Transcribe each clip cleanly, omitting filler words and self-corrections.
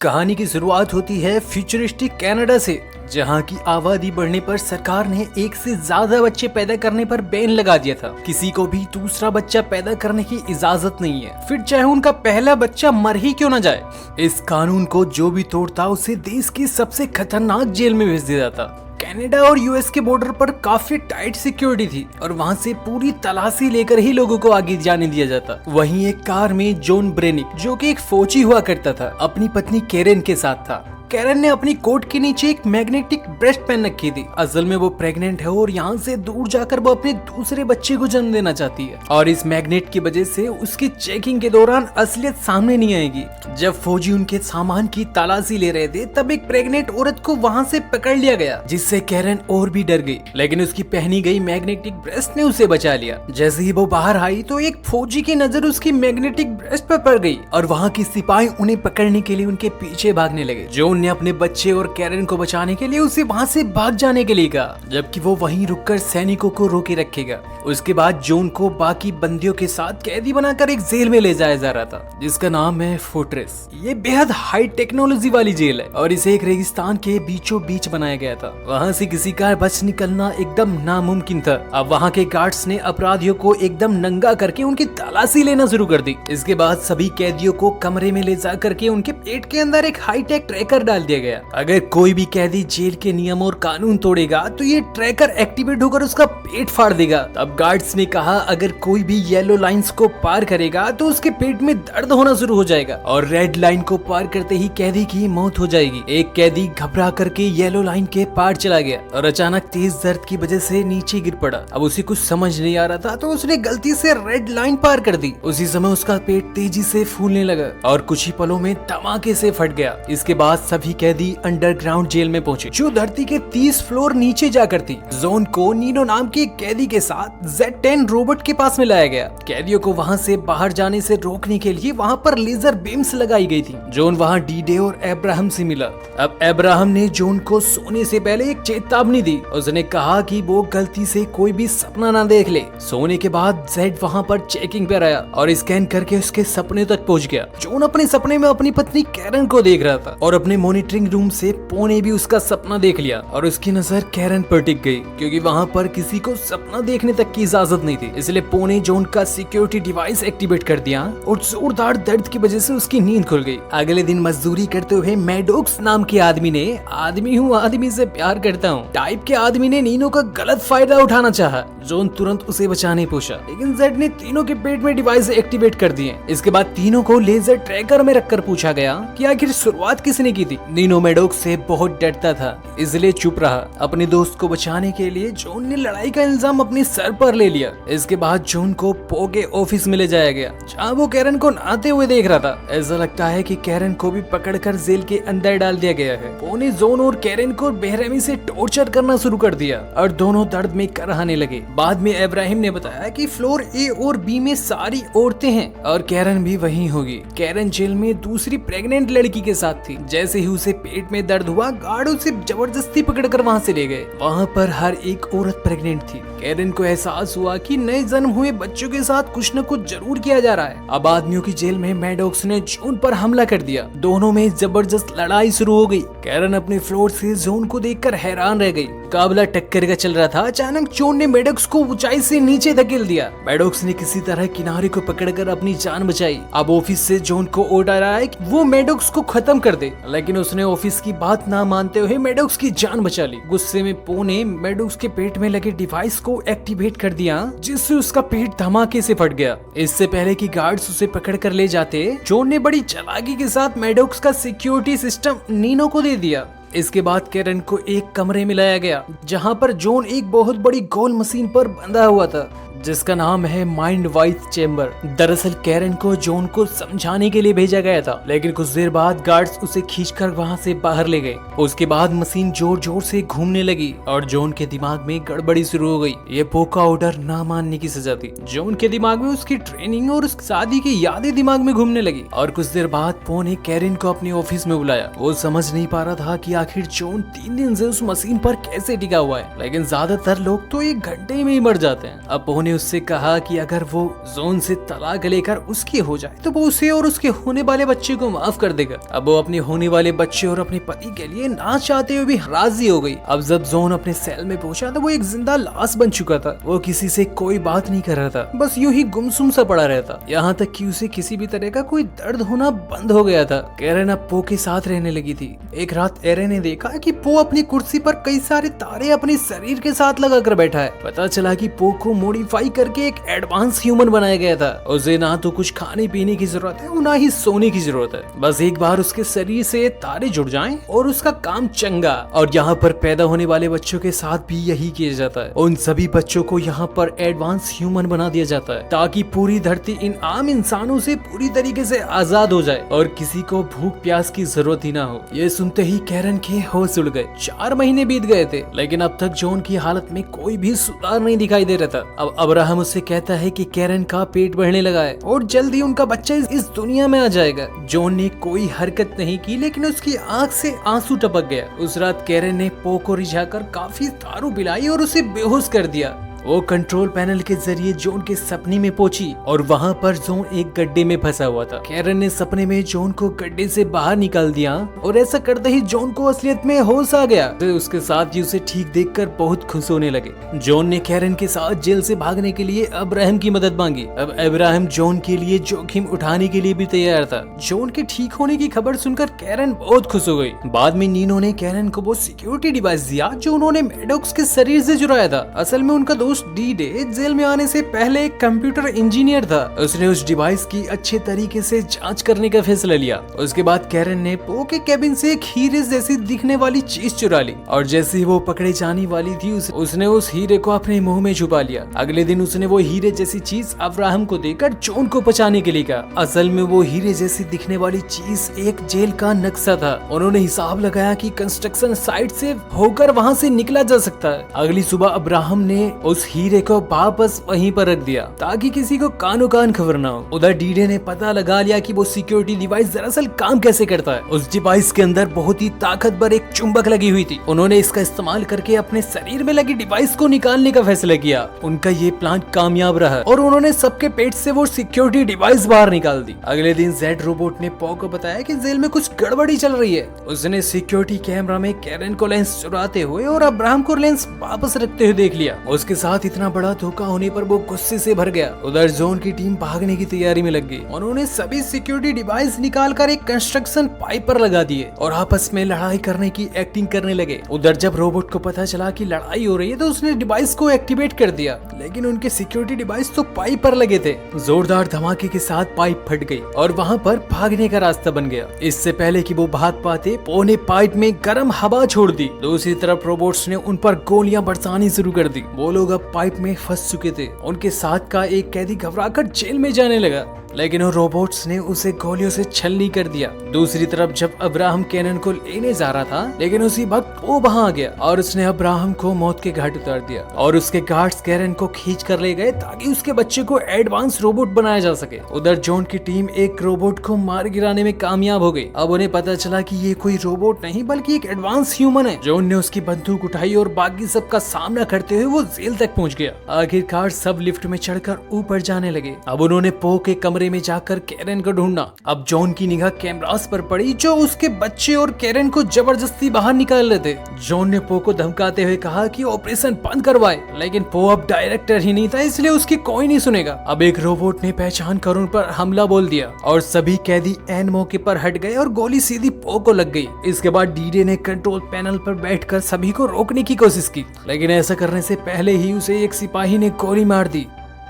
कहानी की शुरुआत होती है फ्यूचरिस्टिक कनाडा से, जहां की आबादी बढ़ने पर सरकार ने एक से ज्यादा बच्चे पैदा करने पर बैन लगा दिया था। किसी को भी दूसरा बच्चा पैदा करने की इजाजत नहीं है, फिर चाहे उनका पहला बच्चा मर ही क्यों न जाए। इस कानून को जो भी तोड़ता उसे देश की सबसे खतरनाक जेल में भेज दिया जाता। कनाडा और यूएस के बॉर्डर पर काफी टाइट सिक्योरिटी थी और वहां से पूरी तलाशी लेकर ही लोगों को आगे जाने दिया जाता। वहीं एक कार में जॉन ब्रेनिक, जो कि एक फौजी हुआ करता था, अपनी पत्नी कैरेन के साथ था। कैरेन ने अपनी कोट के नीचे एक मैग्नेटिक ब्रेस्ट पहन रखी थी। असल में वो प्रेग्नेंट है और यहाँ से दूर जाकर वो अपने दूसरे बच्चे को जन्म देना चाहती है, और इस मैग्नेट की वजह से उसकी चेकिंग के दौरान असलियत सामने नहीं आएगी। जब फौजी उनके सामान की तलाशी ले रहे थे तब एक प्रेग्नेंट औरत को वहाँ से पकड़ लिया गया, जिससे कैरेन और भी डर गई, लेकिन उसकी पहनी गई मैग्नेटिक ब्रेस्ट ने उसे बचा लिया। जैसे ही वो बाहर आई तो एक फौजी की नजर उसकी मैग्नेटिक ब्रेस्ट पर पड़ गई और वहाँ की सिपाही उन्हें पकड़ने के लिए उनके पीछे भागने लगे। जॉन ने अपने बच्चे और कैरेन को बचाने के लिए उसे वहाँ से भाग जाने के लिए कहा, जबकि वो वहीं रुककर सैनिकों को रोके रखेगा। उसके बाद जॉन को बाकी बंदियों के साथ कैदी बनाकर एक जेल में ले जाया जा रहा था, जिसका नाम है फोर्ट्रेस। ये बेहद हाई टेक्नोलॉजी वाली जेल है और इसे एक रेगिस्तान के बीचों बीच बनाया गया था। वहाँ से किसी का बच निकलना एकदम नामुमकिन था। अब वहाँ के गार्ड्स ने अपराधियों को एकदम नंगा करके उनकी तलाशी लेना शुरू कर दी। इसके बाद सभी कैदियों को कमरे में ले जा करके उनके पेट के अंदर एक हाईटेक ट्रैकर डाल दिया गया। अगर कोई भी कैदी जेल के नियम और कानून तोड़ेगा तो ये ट्रैकर एक्टिवेट होकर उसका पेट फाड़ देगा। तब गार्ड्स ने कहा अगर कोई भी येलो लाइंस को पार करेगा तो उसके पेट में दर्द होना शुरू हो जाएगा और रेड लाइन को पार करते ही कैदी की मौत हो जाएगी। एक कैदी घबरा करके येलो लाइन के पार चला गया और अचानक तेज दर्द की वजह से नीचे गिर पड़ा। अब उसे कुछ समझ नहीं आ रहा था तो उसने गलती से रेड लाइन पार कर दी। उसी समय उसका पेट तेजी से फूलने लगा और कुछ ही पलों में धमाके से फट गया। इसके बाद सभी कैदी अंडरग्राउंड जेल में पहुंचे, जो धरती के 30 फ्लोर नीचे जाकर थी। जॉन को नीनो नाम के कैदी के साथ Z10 रोबोट के पास में लाया गया। कैदियों को वहां से बाहर जाने से रोकने के लिए वहां पर लेजर बीम्स लगाई गई थी। जॉन वहां डी-डे और अब्राहम से मिला। अब अब्राहम ने जॉन को सोने से पहले एक चेतावनी दी। उसने कहा कि वो गलती से कोई भी सपना ना देख ले। सोने के बाद जेड वहां पर चेकिंग पर आया और स्कैन करके उसके सपने तक पहुंच गया। जॉन अपने सपने में अपनी पत्नी कैरन को देख रहा था और अपने मॉनिटरिंग रूम से पो ने भी उसका सपना देख लिया और उसकी नजर कैरन पर टिक गई, क्योंकि वहां पर किसी को सपना देखने तक की इजाजत नहीं थी। इसलिए पो ने जॉन का सिक्योरिटी डिवाइस एक्टिवेट कर दिया और जोरदार दर्द की वजह से उसकी नींद खुल गई। अगले दिन मजदूरी करते हुए मैडॉक्स नाम के आदमी ने आदमी हूँ आदमी से प्यार करता हूँ टाइप के आदमी ने नीनो का गलत फायदा उठाना चाहा। जॉन तुरंत उसे बचाने पहुंचा, लेकिन जेड ने तीनों के पेट में डिवाइस एक्टिवेट कर दिए। इसके बाद तीनों को लेजर ट्रैकर में रखकर पूछा गया कि आखिर शुरुआत किसने की थी। नीनो मैडॉक्स से बहुत डरता था, इसलिए चुप रहा। अपने दोस्त को बचाने के लिए जॉन ने लड़ाई का इल्जाम अपने सर पर ले लिया। इसके बाद जॉन को पो के ऑफिस में ले जाया गया, जहाँ वो कैरन को नहाते हुए देख रहा था। ऐसा लगता है कि कैरन को भी पकड़कर जेल के अंदर डाल दिया गया है। पो ने जॉन और कैरन को बेरहमी से टॉर्चर करना शुरू कर दिया और दोनों दर्द में कराहने लगे। बाद में इब्राहिम ने बताया कि फ्लोर ए और बी में सारी औरतें हैं और कैरन भी वहीं होगी। कैरन जेल में दूसरी प्रेग्नेंट लड़की के साथ थी। जैसे ही उसे पेट में दर्द हुआ, गार्ड उसे जबरदस्ती पकड़कर वहां से ले गए। वहां पर हर एक औरत प्रेग्नेंट थी। कैरन को एहसास हुआ कि नए जन्म हुए बच्चों के साथ कुछ न कुछ जरूर किया जा रहा है। अब आदमियों की जेल में मैडॉक्स ने जॉन पर हमला कर दिया। दोनों में जबरदस्त लड़ाई शुरू हो गई। कैरन अपने फ्लोर से जॉन को देखकर हैरान रह गई। मुकाबला टक्कर का चल रहा था। अचानक जॉन ने मैडॉक्स को ऊंचाई से नीचे धकेल दिया। मैडॉक्स ने किसी तरह किनारे को पकड़कर अपनी जान बचाई। अब ऑफिस से जॉन को ऑर्डर आया है कि वो मैडॉक्स को खत्म कर दे, लेकिन उसने ऑफिस की बात ना मानते हुए मैडॉक्स की जान बचा ली। गुस्से में पो ने मैडॉक्स के पेट में लगे डिवाइस को एक्टिवेट कर दिया, जिससे उसका पेट धमाके से फट गया। इससे पहले कि गार्ड्स उसे पकड़ कर ले जाते, जॉन ने बड़ी चालाकी के साथ मैडॉक्स का सिक्योरिटी सिस्टम नीनो को दे दिया। इसके बाद कैरन को एक कमरे में लाया गया, जहां पर जॉन एक बहुत बड़ी गोल मशीन पर बंधा हुआ था, जिसका नाम है माइंड वाइज चेम्बर। दरअसल कैरन को जॉन को समझाने के लिए भेजा गया था, लेकिन कुछ देर बाद गार्ड्स उसे खींचकर वहां से बाहर ले गए। उसके बाद मशीन जोर जोर से घूमने लगी और जॉन के दिमाग में गड़बड़ी शुरू हो गई। ये पो का ऑर्डर ना मानने की सजा थी। जॉन के दिमाग में उसकी ट्रेनिंग और उसकी शादी की यादें दिमाग में घूमने लगी और कुछ देर बाद पो ने कैरन को अपने ऑफिस में बुलाया। वो समझ नहीं पा रहा था कि आखिर जॉन 3 दिन से उस मशीन पर कैसे टिका हुआ है, लेकिन ज्यादातर लोग तो 1 घंटे में ही मर जाते हैं। अब पो उन्होंने उससे कहा कि अगर वो जोन से तलाक लेकर उसकी हो जाए तो वो उसे और उसके होने वाले बच्चे को माफ कर देगा। अब वो अपने होने वाले बच्चे और अपने पति के लिए ना चाहते हुए भी राजी हो गई। अब जब जोन अपने सेल में पहुंचा तो वो एक जिंदा लाश बन चुका था। वो किसी से कोई बात नहीं कर रहा था, बस यूं ही गुमसुम सा पड़ा रहता। यहाँ तक कि उसे किसी भी तरह का कोई दर्द होना बंद हो गया था। कैरन अब पो के साथ रहने लगी थी। एक रात एरे ने देखा कि पो अपनी कुर्सी पर कई सारे तारे अपने शरीर के साथ लगा कर बैठा है। पता चला कि पो को मॉडिफाई करके एक एडवांस ह्यूमन बनाया गया था। उसे ना तो कुछ खाने पीने की जरूरत है, ना ही सोने की जरूरत है। बस एक बार उसके शरीर से तारे जुड़ जाएं और उसका काम चंगा। और यहाँ पर पैदा होने वाले बच्चों के साथ भी यही किया जाता है। उन सभी बच्चों को यहाँ पर एडवांस ह्यूमन बना दिया जाता है ताकि पूरी धरती इन आम इंसानों से पूरी तरीके से आजाद हो जाए और किसी को भूख प्यास की जरूरत ही ना हो। ये सुनते ही कैरन के होश उड़ गए। 4 महीने बीत गए थे, लेकिन अब तक जॉन की हालत में कोई भी सुधार नहीं दिखाई दे रहा था। अब अब्राहम उससे कहता है कि कैरन का पेट बढ़ने लगा है और जल्दी उनका बच्चा इस दुनिया में आ जाएगा। जॉन ने कोई हरकत नहीं की, लेकिन उसकी आंख से आंसू टपक गया। उस रात कैरन ने पो को रिझाकर काफी दारू पिलाई और उसे बेहोश कर दिया। वो कंट्रोल पैनल के जरिए जॉन के सपने में पहुंची और वहां पर जॉन एक गड्ढे में फंसा हुआ था। कैरन ने सपने में जॉन को गड्ढे से बाहर निकाल दिया और ऐसा करते ही जॉन को असलियत में होश आ गया। तो उसके साथ ही उसे ठीक देखकर बहुत खुश होने लगे। जॉन ने कैरन के साथ जेल से भागने के लिए अब्राहम की मदद मांगी। अब अब्राहम जॉन के लिए जोखिम उठाने के लिए भी तैयार था। जॉन के ठीक होने की खबर सुनकर कैरन बहुत खुश हो गई। बाद में नीनो ने कैरन को वो सिक्योरिटी डिवाइस दिया जो उन्होंने मैडॉक्स के शरीर से जुड़ाया था। असल में उनका दोस्त डी-डे जेल में आने से पहले एक कंप्यूटर इंजीनियर था। उसने उस डिवाइस की अच्छे तरीके से जांच करने का फैसला लिया। उसके बाद कैरन ने पो के केबिन से एक हीरे जैसी दिखने वाली चीज चुरा ली और जैसे ही वो पकड़े जाने वाली थी उसने उस हीरे को अपने मुंह में छुपा लिया। अगले दिन उसने वो हीरे जैसी चीज अब्राहम को देकर जॉन को बचाने के लिए कहा। असल में वो हीरे जैसी दिखने वाली चीज एक जेल का नक्शा था। उन्होंने हिसाब लगाया कि कंस्ट्रक्शन साइट से होकर वहाँ से निकला जा सकता है। अगली सुबह अब्राहम ने उस हीरे को वापस वहीं पर रख दिया ताकि किसी को कानो कान खबर ना हो। उधर डीडे ने पता लगा लिया कि वो सिक्योरिटी डिवाइस दरअसल काम कैसे करता है। उस डिवाइस के अंदर बहुत ही ताकतवर एक चुंबक लगी हुई थी। उन्होंने इसका इस्तेमाल करके अपने शरीर में लगी डिवाइस को निकालने का फैसला किया। उनका ये प्लान कामयाब रहा और उन्होंने सबके पेट से वो सिक्योरिटी डिवाइस बाहर निकाल दी। अगले दिन जेड रोबोट ने पॉ को बताया कि जेल में कुछ गड़बड़ी चल रही है। उसने सिक्योरिटी कैमरा में कैरन को लेंस चुराते हुए और अब्राहम को लेंस वापस रखते हुए देख लिया। उसके साथ इतना बड़ा धोखा होने पर वो गुस्से से भर गया। उधर जॉन की टीम भागने की तैयारी में लग गई। उन्होंने सभी सिक्योरिटी डिवाइस निकालकर एक कंस्ट्रक्शन पाइप पर लगा दिए और आपस में लड़ाई करने की एक्टिंग करने लगे। उधर जब रोबोट को पता चला कि लड़ाई हो रही है तो उसने डिवाइस को एक्टिवेट कर दिया, लेकिन उनके सिक्योरिटी डिवाइस तो पाइप पर लगे थे। जोरदार धमाके के साथ पाइप फट गई और वहाँ पर भागने का रास्ता बन गया। इससे पहले कि वो भाग पाते पो ने पाइप में गर्म हवा छोड़ दी। दूसरी तरफ रोबोट्स ने उन पर गोलियां बरसानी शुरू कर दी। वो लोग अब पाइप में फंस चुके थे। उनके साथ का एक कैदी घबराकर जेल में जाने लगा, लेकिन उन रोबोट्स ने उसे गोलियों से छलनी कर दिया। दूसरी तरफ जब अब्राहम कैनन को लेने जा रहा था, लेकिन उसी वक्त वो वहां आ गया और उसने अब्राहम को मौत के घाट उतार दिया और उसके गार्ड्स कैरन को खींच कर ले गए ताकि उसके बच्चे को एडवांस रोबोट बनाया जा सके। उधर जॉन की टीम एक रोबोट को मार गिराने में कामयाब हो गई। अब उन्हें पता चला कि ये कोई रोबोट नहीं बल्कि एक एडवांस ह्यूमन है। जॉन ने उसकी बंदूक उठाई और बाकी सबका सामना करते हुए वो जेल तक पहुंच गया। आखिरकार सब लिफ्ट में चढ़कर ऊपर जाने लगे। अब उन्होंने पो के कमरे में जाकर कैरन को ढूंढना। अब जॉन की निगाह कैमरास पर पड़ी जो उसके बच्चे और कैरन को जबरदस्ती बाहर निकाल रहे थे। जॉन ने पो को धमकाते हुए कहा कि ऑपरेशन बंद करवाए, लेकिन पो अब डायरेक्टर ही नहीं था, इसलिए उसकी कोई नहीं सुनेगा। अब एक रोबोट ने पहचान कर उन पर हमला बोल दिया और सभी कैदी एन मौके पर हट गए और गोली सीधी पो को लग गई। इसके बाद डीडे ने कंट्रोल पैनल पर बैठकर सभी को रोकने की कोशिश की, लेकिन ऐसा करने से पहले ही उसे एक सिपाही ने गोली मार दी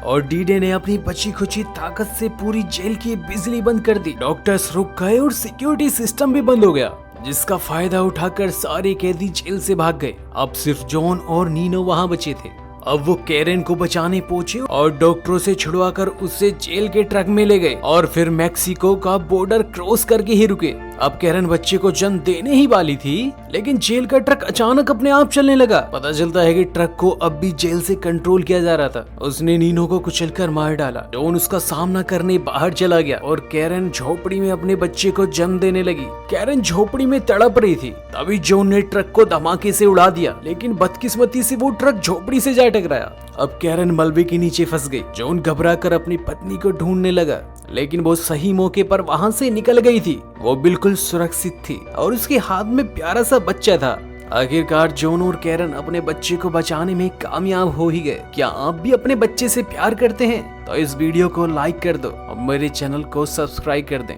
और डीडे ने अपनी बची खुची ताकत से पूरी जेल की बिजली बंद कर दी। डॉक्टर्स रुक गए और सिक्योरिटी सिस्टम भी बंद हो गया, जिसका फायदा उठाकर सारे कैदी जेल से भाग गए। अब सिर्फ जॉन और नीनो वहां बचे थे। अब वो कैरन को बचाने पहुंचे और डॉक्टरों से छुड़वाकर उसे जेल के ट्रक में ले गए और फिर मैक्सिको का बॉर्डर क्रॉस करके ही रुके। अब कैरन बच्चे को जन्म देने ही वाली थी, लेकिन जेल का ट्रक अचानक अपने आप चलने लगा। पता चलता है कि ट्रक को अब भी जेल से कंट्रोल किया जा रहा था। उसने नीनो को कुचलकर मार डाला। जॉन उसका सामना करने बाहर चला गया और कैरन झोपड़ी में अपने बच्चे को जन्म देने लगी। कैरन झोपड़ी में तड़प रही थी, तभी जॉन ने ट्रक को धमाके से उड़ा दिया, लेकिन बदकिस्मती से वो ट्रक झोपड़ी से जा टकराया। अब कैरन मलबे के नीचे फंस गई। जॉन घबरा कर अपनी पत्नी को ढूंढने लगा, लेकिन वो सही मौके पर वहां से निकल गई थी। वो बिल्कुल सुरक्षित थी और उसके हाथ में प्यारा सा बच्चा था। आखिरकार जॉन और कैरन अपने बच्चे को बचाने में कामयाब हो ही गए। क्या आप भी अपने बच्चे से प्यार करते हैं? तो इस वीडियो को लाइक कर दो और मेरे चैनल को सब्सक्राइब कर दें।